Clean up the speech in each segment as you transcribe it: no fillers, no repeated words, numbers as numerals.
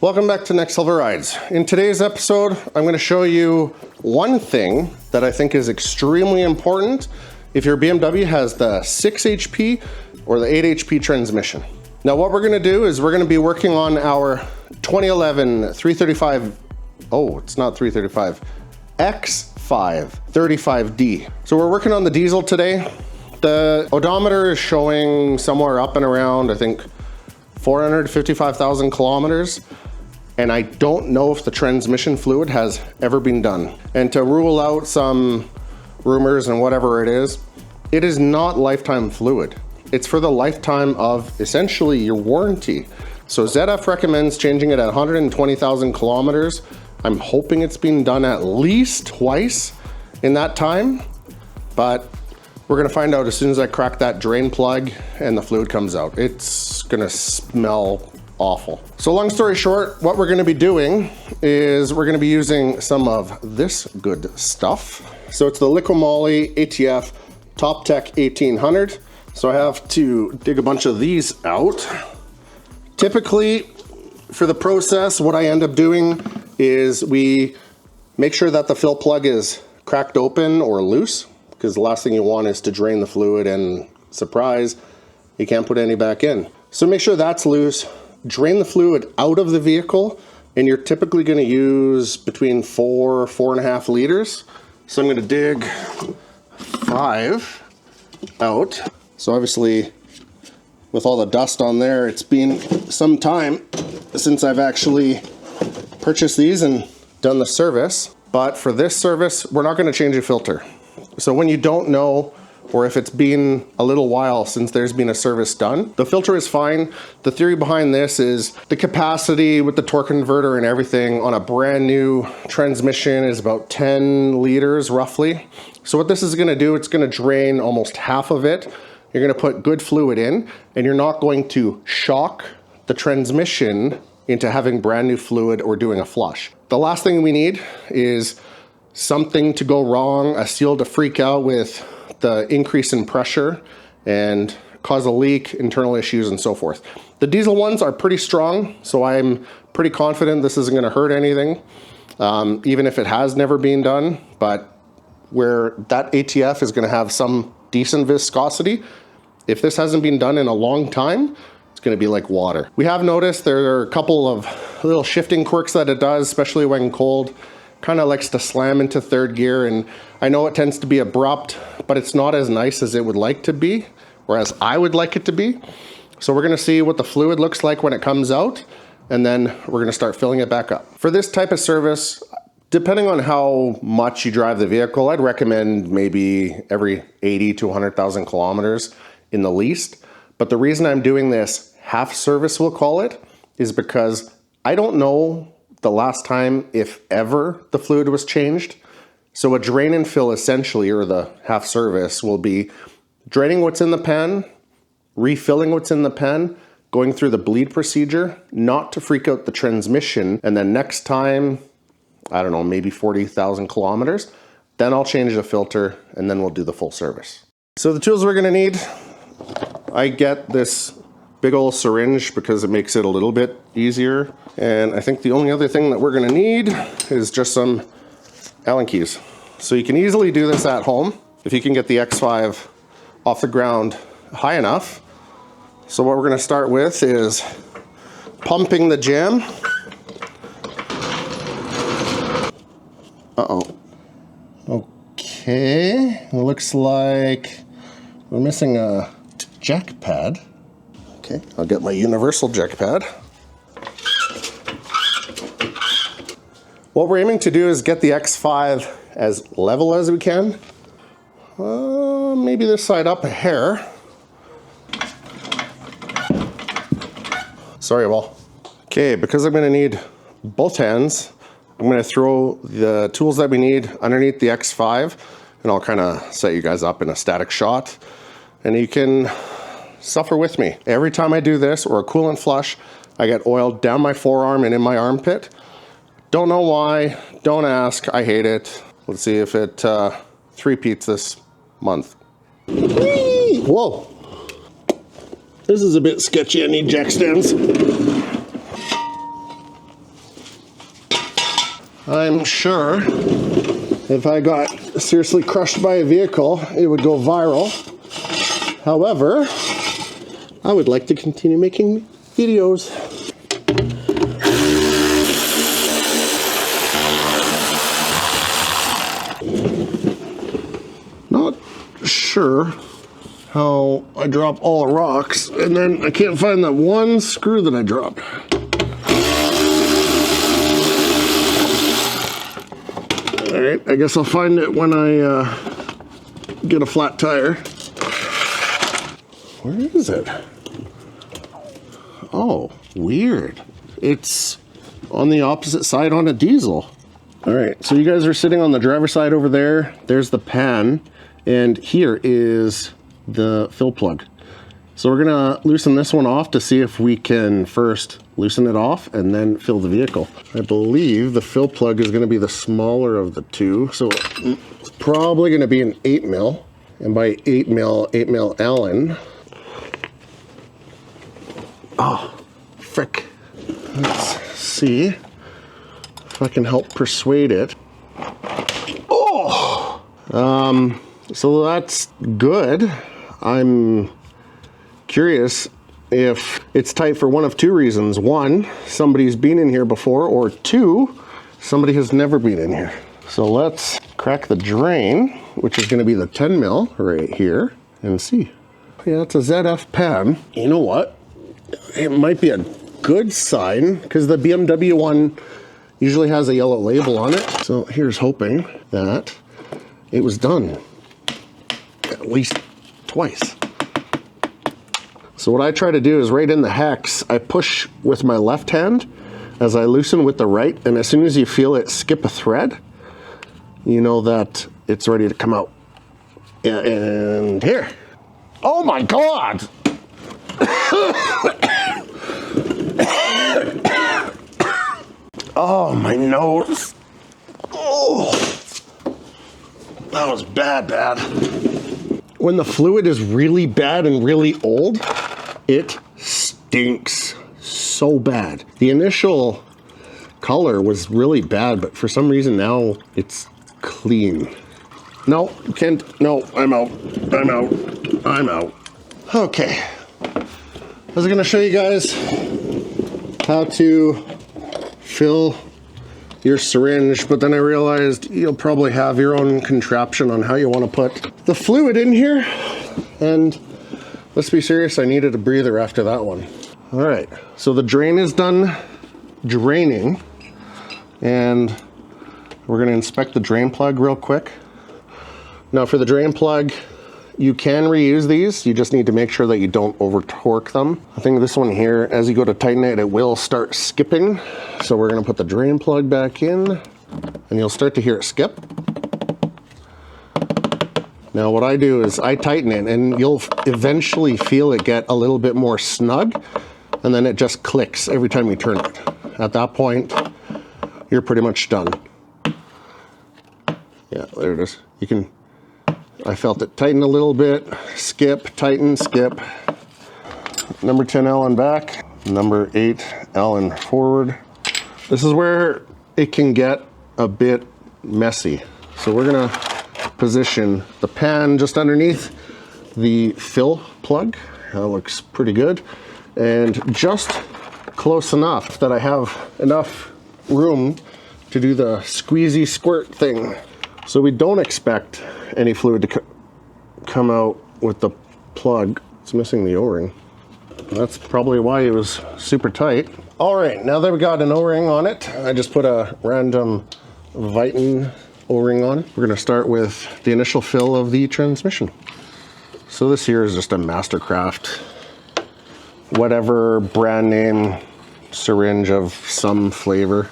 Welcome back to Next Level Rides. In today's episode, I'm going to show you one thing that I think is extremely important if your BMW has the 6 HP or the 8 HP transmission. Now what we're going to do is we're going to be working on our 2011 335, oh, it's not 335, X5 35D. So we're working on the diesel today. The odometer is showing somewhere up and around, I think, 455,000 kilometers. And I don't know if the transmission fluid has ever been done. And to rule out some rumors and whatever it is not lifetime fluid. It's for the lifetime of essentially your warranty. So ZF recommends changing it at 120,000 kilometers. I'm hoping it's been done at least twice in that time, but we're gonna find out as soon as I crack that drain plug and the fluid comes out. It's gonna smell awful. So long story short, what we're gonna be doing is we're gonna be using some of this good stuff. So it's the Liqui-Moly ATF Top Tech 1800. So I have to dig a bunch of these out. Typically, for the process, what I end up doing is we make sure that the fill plug is cracked open or loose, because the last thing you want is to drain the fluid and surprise, you can't put any back in. So make sure that's loose. Drain the fluid out of the vehicle, and you're typically going to use between 4.5 liters. So I'm going to dig 5 out. So obviously with all the dust on there, it's been some time since I've actually purchased these and done the service. But for this service, we're not going to change a filter. So when you don't know, or if it's been a little while since there's been a service done, the filter is fine. The theory behind this is the capacity with the torque converter and everything on a brand new transmission is about 10 liters roughly. So what this is gonna do, it's gonna drain almost half of it. You're gonna put good fluid in, and you're not going to shock the transmission into having brand new fluid or doing a flush. The last thing we need is something to go wrong, a seal to freak out with the increase in pressure and cause a leak, internal issues, and so forth. The diesel ones are pretty strong, so I'm pretty confident this isn't gonna hurt anything, even if it has never been done. But where that ATF is gonna have some decent viscosity, if this hasn't been done in a long time, it's gonna be like water. We have noticed there are a couple of little shifting quirks that it does, especially when cold. Kind of likes to slam into third gear, and I know it tends to be abrupt, but it's not as nice as it would like to be, or as I would like it to be. So we're gonna see what the fluid looks like when it comes out, and then we're gonna start filling it back up. For this type of service, depending on how much you drive the vehicle, I'd recommend maybe every 80 to 100,000 kilometers in the least. But the reason I'm doing this half service, we'll call it, is because I don't know the last time, if ever, the fluid was changed. So a drain and fill essentially, or the half service, will be draining what's in the pan, refilling what's in the pan, going through the bleed procedure, not to freak out the transmission, and then next time, I don't know, maybe 40,000 kilometers, then I'll change the filter, and then we'll do the full service. So the tools we're gonna need, I get this big old syringe because it makes it a little bit easier. And I think the only other thing that we're gonna need is just some Allen keys. So you can easily do this at home if you can get the X5 off the ground high enough. So what we're gonna start with is pumping the jam. Uh-oh. Okay, it looks like we're missing a jack pad. Okay, I'll get my universal jack pad. What we're aiming to do is get the X5 as level as we can. Maybe this side up a hair. Sorry, Wall. Okay, because I'm gonna need both hands, I'm gonna throw the tools that we need underneath the X5, and I'll kind of set you guys up in a static shot, and you can suffer with me. Every time I do this, or a coolant flush, I get oil down my forearm and in my armpit. Don't know why, don't ask, I hate it. Let's see if it three-peats this month. Whee! Whoa! This is a bit sketchy, I need jack stands. I'm sure if I got seriously crushed by a vehicle, it would go viral. However, I would like to continue making videos. Not sure how I drop all the rocks, and then I can't find that one screw that I dropped. All right, I guess I'll find it when I get a flat tire. Where is it? Oh, weird. It's on the opposite side on a diesel. All right, so you guys are sitting on the driver's side over there. There's the pan, and here is the fill plug. So we're gonna loosen this one off to see if we can first loosen it off and then fill the vehicle. I believe the fill plug is gonna be the smaller of the two, so it's probably gonna be an 8 mil, and by 8 mil Allen. Oh, frick. Let's see if I can help persuade it. Oh! So that's good. I'm curious if it's tight for one of two reasons. One, somebody's been in here before, or two, somebody has never been in here. So let's crack the drain, which is gonna be the 10 mil right here, and see. Yeah, it's a ZF pan. You know what? It might be a good sign, because the BMW one usually has a yellow label on it. So here's hoping that it was done at least twice. So what I try to do is right in the hex, I push with my left hand as I loosen with the right, and as soon as you feel it skip a thread, you know that it's ready to come out. And here. Oh my God! Oh, my nose. Oh, that was bad. When the fluid is really bad and really old, it stinks so bad. The initial color was really bad, but for some reason now it's clean. No, can't. No, I'm out. Okay. I was gonna show you guys how to fill your syringe, but then I realized you'll probably have your own contraption on how you want to put the fluid in here. And let's be serious, I needed a breather after that one. All right, so the drain is done draining, and we're going to inspect the drain plug real quick. Now for the drain plug, you can reuse these. You just need to make sure that you don't over torque them. I think this one here, as you go to tighten it, it will start skipping. So we're gonna put the drain plug back in, and you'll start to hear it skip. Now what I do is I tighten it, and you'll eventually feel it get a little bit more snug, and then it just clicks every time you turn it. At that point, you're pretty much done. Yeah, there it is. You can, I felt it tighten a little bit, skip, tighten, skip. Number 10 Allen back, number 8 Allen forward. This is where it can get a bit messy. So we're gonna position the pan just underneath the fill plug. That looks pretty good. And just close enough that I have enough room to do the squeezy squirt thing. So we don't expect any fluid to come out with the plug. It's missing the O-ring. That's probably why it was super tight. All right, now that we got an O-ring on it, I just put a random Viton O-ring on. We're gonna start with the initial fill of the transmission. So this here is just a Mastercraft, whatever brand name syringe of some flavor.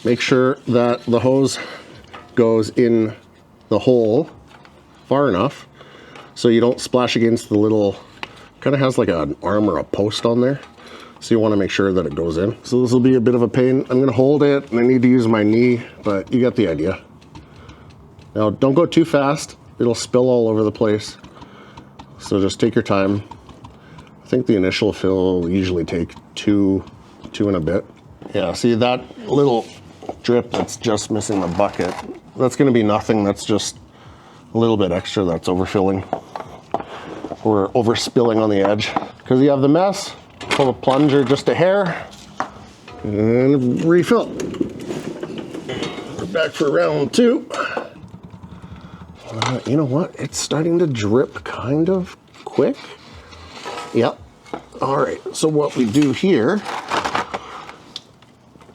Make sure that the hose goes in the hole far enough so you don't splash against the little, kind of has like an arm or a post on there. So you want to make sure that it goes in. So this will be a bit of a pain. I'm gonna hold it and I need to use my knee, but you got the idea. Now don't go too fast. It'll spill all over the place. So just take your time. I think the initial fill will usually take two and a bit. Yeah, see that little drip that's just missing the bucket. That's going to be nothing. That's just a little bit extra that's overfilling or overspilling on the edge. Because you have the mess, pull the plunger just a hair and refill. We're back for round 2. You know what? It's starting to drip kind of quick. Yep. All right. So what we do here,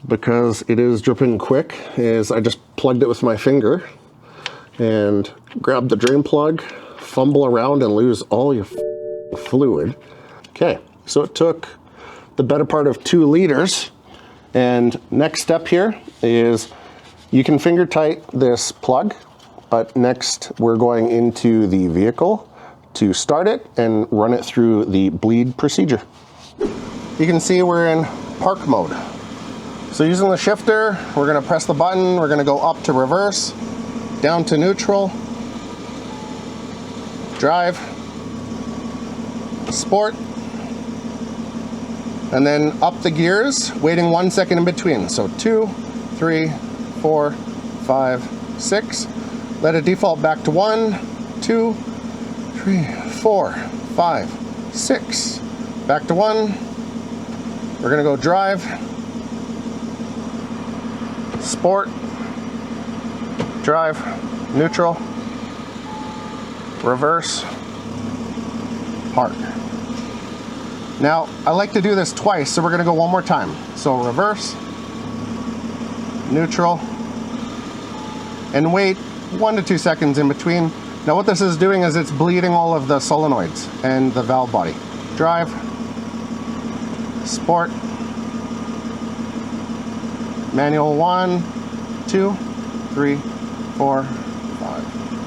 because it is dripping quick, is I just plugged it with my finger and grab the drain plug, fumble around and lose all your fluid. Okay. So it took the better part of 2 liters. And next step here is you can finger tight this plug. But next we're going into the vehicle to start it and run it through the bleed procedure. You can see we're in park mode. So using the shifter, we're gonna press the button, we're gonna go up to reverse, down to neutral, drive, sport, and then up the gears, waiting 1 second in between. So 2, 3, 4, 5, 6. Let it default back to 1, 2, 3, 4, 5, 6. Back to 1. We're gonna go drive, sport, drive, neutral, reverse, park. Now, I like to do this twice, so we're gonna go one more time. So reverse, neutral, and wait 1 to 2 seconds in between. Now what this is doing is it's bleeding all of the solenoids and the valve body. Drive, sport, manual 1, 2, 3, 4, 5,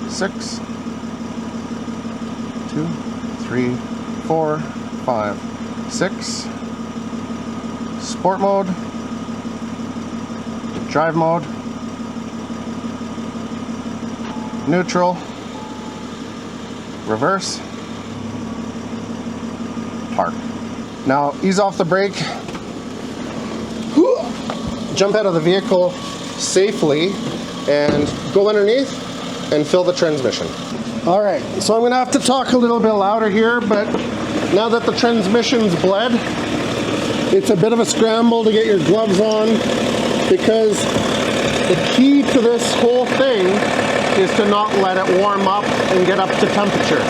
6, 2, 3, 4, 5, 6, sport mode, drive mode, neutral, reverse, park. Now ease off the brake, jump out of the vehicle safely and go underneath and fill the transmission. All right, so I'm gonna have to talk a little bit louder here, but now that the transmission's bled, it's a bit of a scramble to get your gloves on, because the key to this whole thing is to not let it warm up and get up to temperature.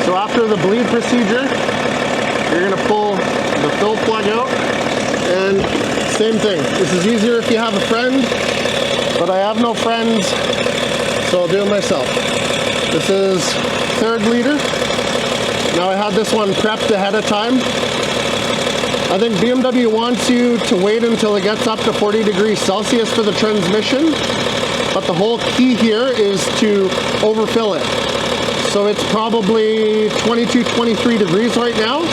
So after the bleed procedure, you're gonna pull the fill plug out, and same thing. This is easier if you have a friend, but I have no friends, so I'll do it myself. This is 3rd liter. Now I had this one prepped ahead of time. I think BMW wants you to wait until it gets up to 40 degrees Celsius for the transmission. But the whole key here is to overfill it. So it's probably 22, 23 degrees right now,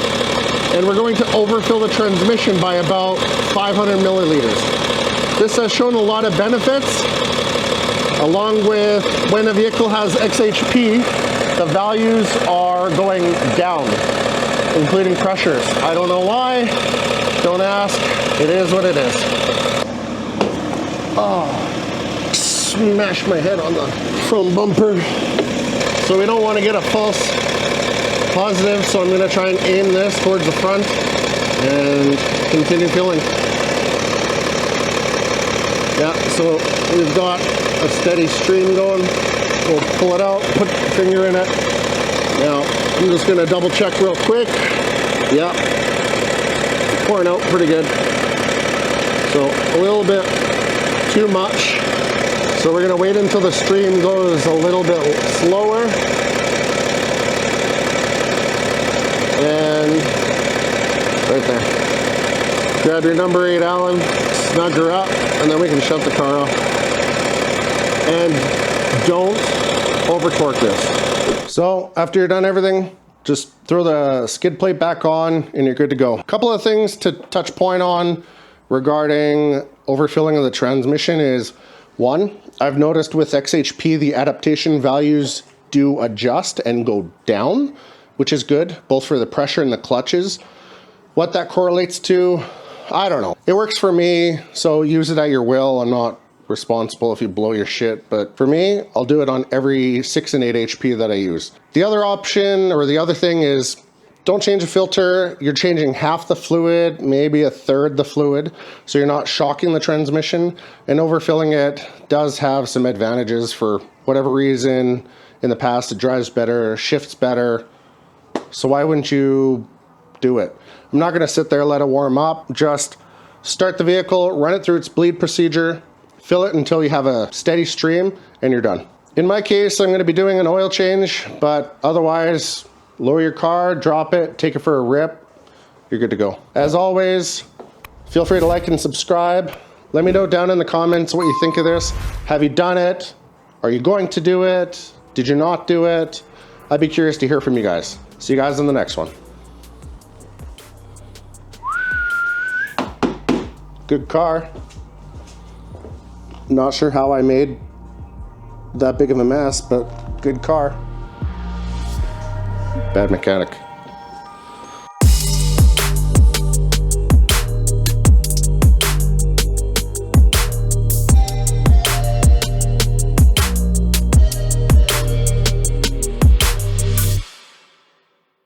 and we're going to overfill the transmission by about 500 milliliters. This has shown a lot of benefits, along with when a vehicle has XHP, the values are going down, including pressures. I don't know why, don't ask, it is what it is. Oh. Smash my head on the front bumper. So we don't want to get a false positive, so I'm going to try and aim this towards the front and continue filling. Yeah, so we've got a steady stream going. We'll pull it out, put the finger in it. Now I'm just going to double check real quick. Yeah, pouring out pretty good. So a little bit too much. So we're going to wait until the stream goes a little bit slower. And right there. Grab your number 8 Allen, snug her up, and then we can shut the car off. And don't over torque this. So after you're done everything, just throw the skid plate back on and you're good to go. A couple of things to touch point on regarding overfilling of the transmission is, one, I've noticed with XHP, the adaptation values do adjust and go down, which is good, both for the pressure and the clutches. What that correlates to, I don't know. It works for me, so use it at your will. I'm not responsible if you blow your shit, but for me, I'll do it on every 6 and 8 HP that I use. The other option, or the other thing is, don't change the filter. You're changing half the fluid, maybe a third the fluid, so you're not shocking the transmission, and overfilling it does have some advantages. For whatever reason, in the past it drives better, shifts better, so why wouldn't you do it? I'm not gonna sit there, let it warm up. Just start the vehicle, run it through its bleed procedure, fill it until you have a steady stream, and you're done. In my case, I'm gonna be doing an oil change, but otherwise, lower your car, drop it, take it for a rip, you're good to go. As always, feel free to like and subscribe. Let me know down in the comments what you think of this. Have you done it? Are you going to do it? Did you not do it? I'd be curious to hear from you guys. See you guys in the next one. Good car. Not sure how I made that big of a mess, but good car. Bad mechanic.